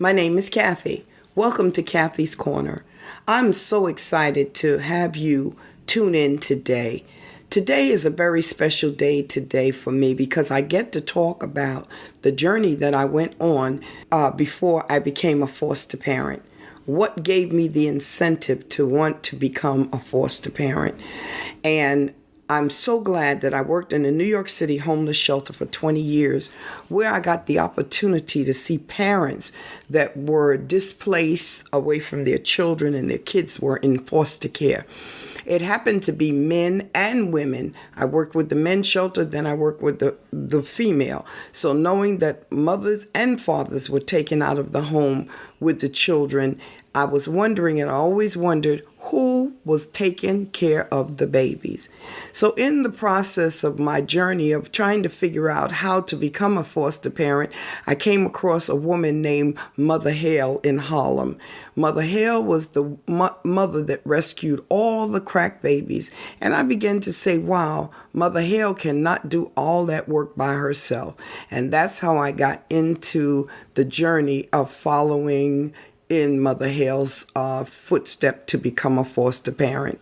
My name is Kathy. Welcome to Kathy's Corner. I'm so excited to have you tune in today. Today is a very special day today for me because I get to talk about the journey that I went on before I became a foster parent. What gave me the incentive to want to become a foster parent? And I'm so glad that I worked in a New York City homeless shelter for 20 years, where I got the opportunity to see parents that were displaced away from their children and their kids were in foster care. It happened to be men and women. I worked with the men's shelter, then I worked with the female. So knowing that mothers and fathers were taken out of the home with the children, I was wondering, and I always wondered, who was taking care of the babies? So in the process of my journey of trying to figure out how to become a foster parent, I came across a woman named Mother Hale in Harlem. Mother Hale was the mother that rescued all the crack babies. And I began to say, wow, Mother Hale cannot do all that work by herself. And that's how I got into the journey of following in Mother Hale's footstep to become a foster parent.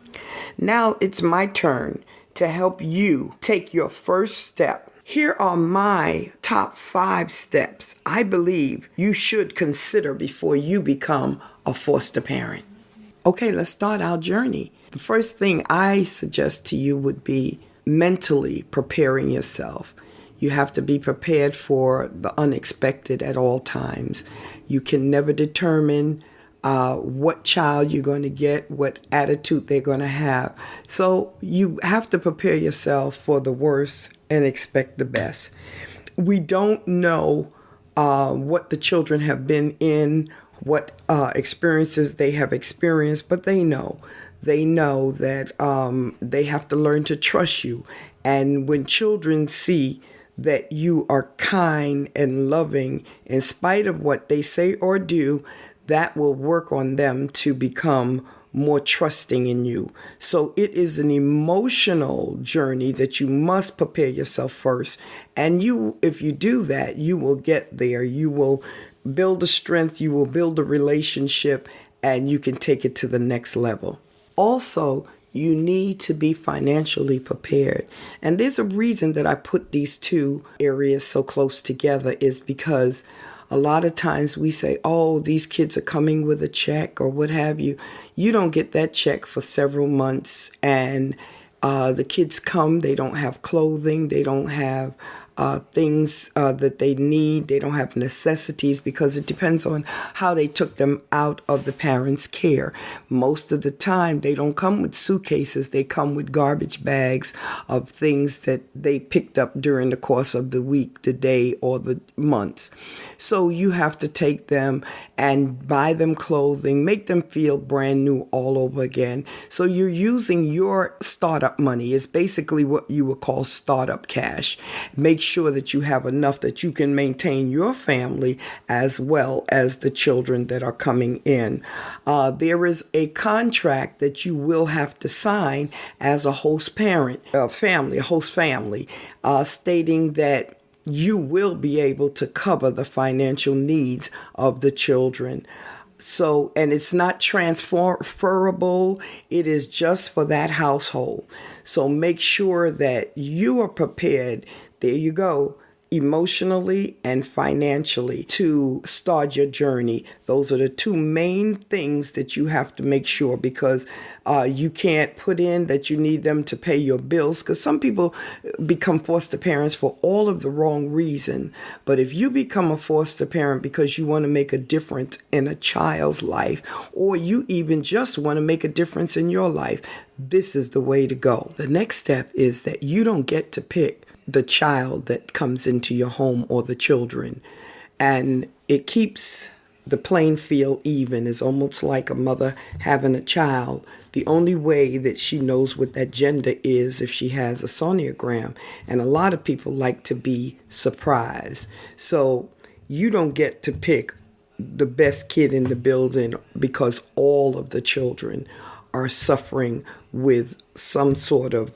Now it's my turn to help you take your first step. Here are my top 5 steps I believe you should consider before you become a foster parent. Okay, let's start our journey. The first thing I suggest to you would be mentally preparing yourself. You have to be prepared for the unexpected at all times. You can never determine what child you're going to get, what attitude they're going to have. So you have to prepare yourself for the worst and expect the best. We don't know what the children have been in, what experiences they have experienced, but they know. They know that they have to learn to trust you. And when children see that you are kind and loving in spite of what they say or do, that will work on them to become more trusting in you. So it is an emotional journey that you must prepare yourself first. And if you do that, you will get there. You will build a strength, you will build a relationship, and you can take it to the next level. Also, you need to be financially prepared. And there's a reason that I put these two areas so close together is because a lot of times we say, oh, these kids are coming with a check or what have you. You don't get that check for several months. And the kids come, they don't have clothing, they don't have things that they need. They don't have necessities because it depends on how they took them out of the parents' care. Most of the time, they don't come with suitcases. They come with garbage bags of things that they picked up during the course of the week, the day, or the months. So you have to take them and buy them clothing, make them feel brand new all over again. So you're using your startup money. It's basically what you would call startup cash. Make sure that you have enough that you can maintain your family as well as the children that are coming in. There is a contract that you will have to sign as a host parent, a host family, stating that you will be able to cover the financial needs of the children. So, and it's not transferable. It is just for that household. So make sure that you are prepared. There you go. Emotionally and financially to start your journey. Those are the two main things that you have to make sure, because you can't put in that you need them to pay your bills, because some people become foster parents for all of the wrong reason. But if you become a foster parent because you want to make a difference in a child's life, or you even just want to make a difference in your life, this is the way to go. The next step is that you don't get to pick the child that comes into your home or the children. And it keeps the playing field even. It's almost like a mother having a child. The only way that she knows what that gender is if she has a sonogram. And a lot of people like to be surprised. So you don't get to pick the best kid in the building because all of the children are suffering with some sort of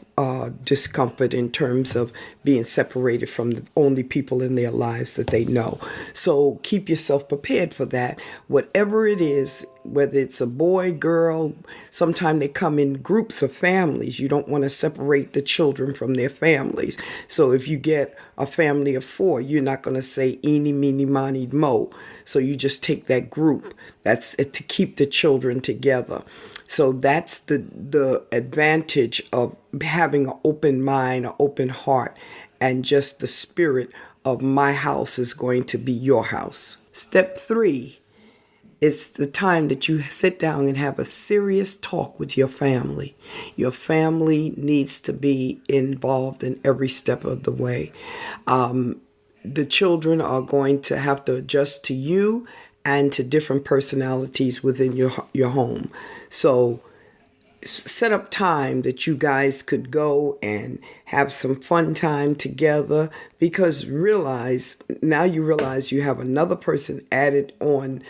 discomfort in terms of being separated from the only people in their lives that they know. So keep yourself prepared for that. Whatever it is, whether it's a boy, girl, sometimes they come in groups of families. You don't want to separate the children from their families. So if you get a family of 4, you're not going to say eeny, meeny, miny, mo. So you just take that group. That's it, to keep the children together. So that's the advantage of having an open mind, an open heart, and just the spirit of my house is going to be your house. Step 3 is the time that you sit down and have a serious talk with your family. Your family needs to be involved in every step of the way. The children are going to have to adjust to you and to different personalities within your home. So set up time that you guys could go and have some fun time together, because now you realize you have another person added on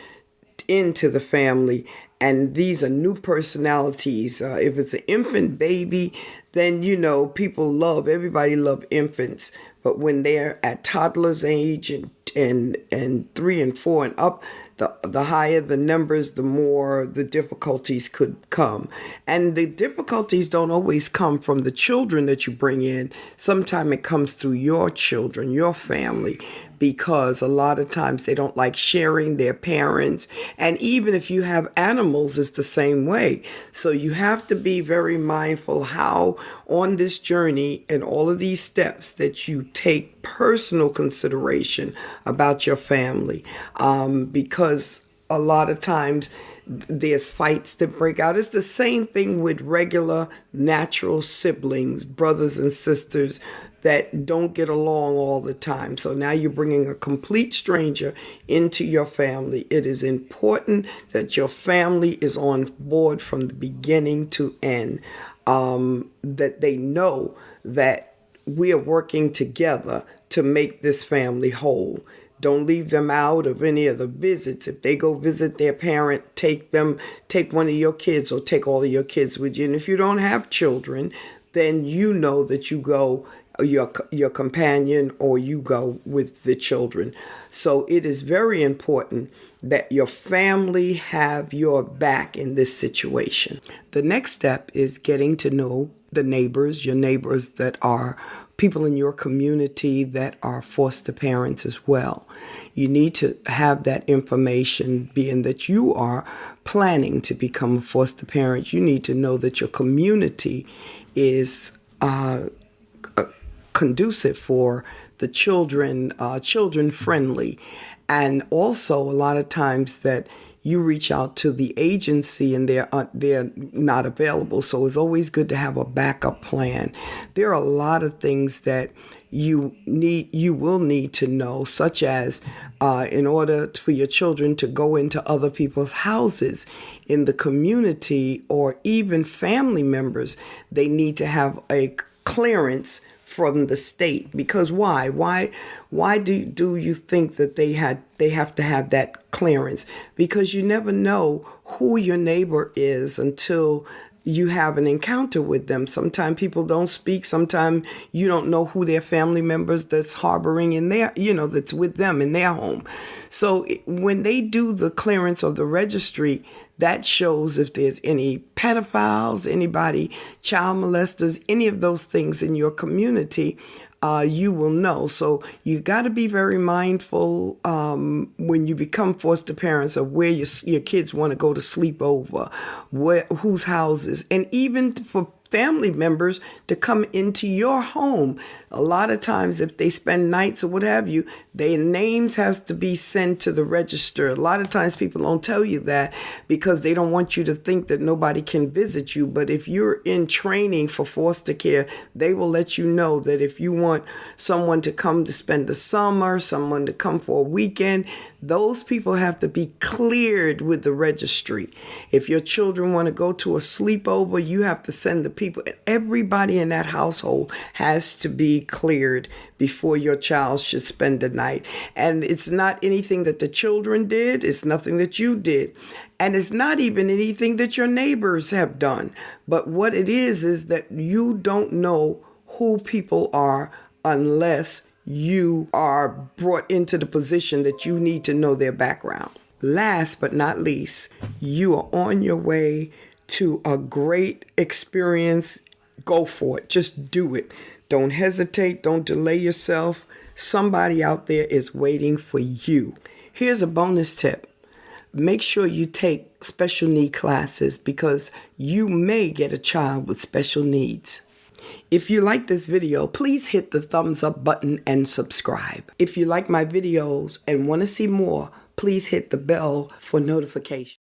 into the family, and these are new personalities. If it's an infant baby, then everybody love infants, but when they're at toddler's age and 3 and 4 and up, the higher the numbers, the more the difficulties could come. And the difficulties don't always come from the children that you bring in. Sometimes it comes through your children, your family, because a lot of times they don't like sharing their parents. And even if you have animals, it's the same way. So you have to be very mindful how on this journey and all of these steps that you take personal consideration about your family, because a lot of times there's fights that break out. It's the same thing with regular natural siblings, brothers and sisters that don't get along all the time. So now you're bringing a complete stranger into your family. It is important that your family is on board from the beginning to end, that they know that we are working together to make this family whole. Don't leave them out of any of the visits. If they go visit their parent, take one of your kids or take all of your kids with you. And if you don't have children, then you know that you go your companion or you go with the children. So it is very important that your family have your back in this situation. The next step is getting to know the neighbors, your neighbors that are people in your community that are foster parents as well. You need to have that information, being that you are planning to become a foster parent. You need to know that your community is conducive for the children, children friendly. And also a lot of times that you reach out to the agency and they're not available. So it's always good to have a backup plan. There are a lot of things that you will need to know, such as in order for your children to go into other people's houses in the community or even family members, they need to have a clearance from the state. Because why do you think that they have to have that clearance? Because you never know who your neighbor is until you have an encounter with them. Sometimes people don't speak. Sometimes you don't know who their family members that's harboring in their, that's with them in their home. So when they do the clearance of the registry, that shows if there's any pedophiles, anybody, child molesters, any of those things in your community, you will know. So you got to be very mindful when you become foster parents of where your kids want to go to sleep over, whose houses, and even for family members to come into your home. A lot of times if they spend nights or what have you, their names has to be sent to the register. A lot of times people don't tell you that because they don't want you to think that nobody can visit you. But if you're in training for foster care, they will let you know that if you want someone to come to spend the summer, someone to come for a weekend, those people have to be cleared with the registry. If your children want to go to a sleepover, you have to send the people, everybody in that household has to be cleared before your child should spend the night. And it's not anything that the children did. It's nothing that you did. And it's not even anything that your neighbors have done. But what it is that you don't know who people are unless you are brought into the position that you need to know their background. Last but not least, you are on your way to a great experience. Go for it. Just do it. Don't hesitate. Don't delay yourself. Somebody out there is waiting for you. Here's a bonus tip. Make sure you take special need classes because you may get a child with special needs. If you like this video, please hit the thumbs up button and subscribe. If you like my videos and want to see more, please hit the bell for notifications.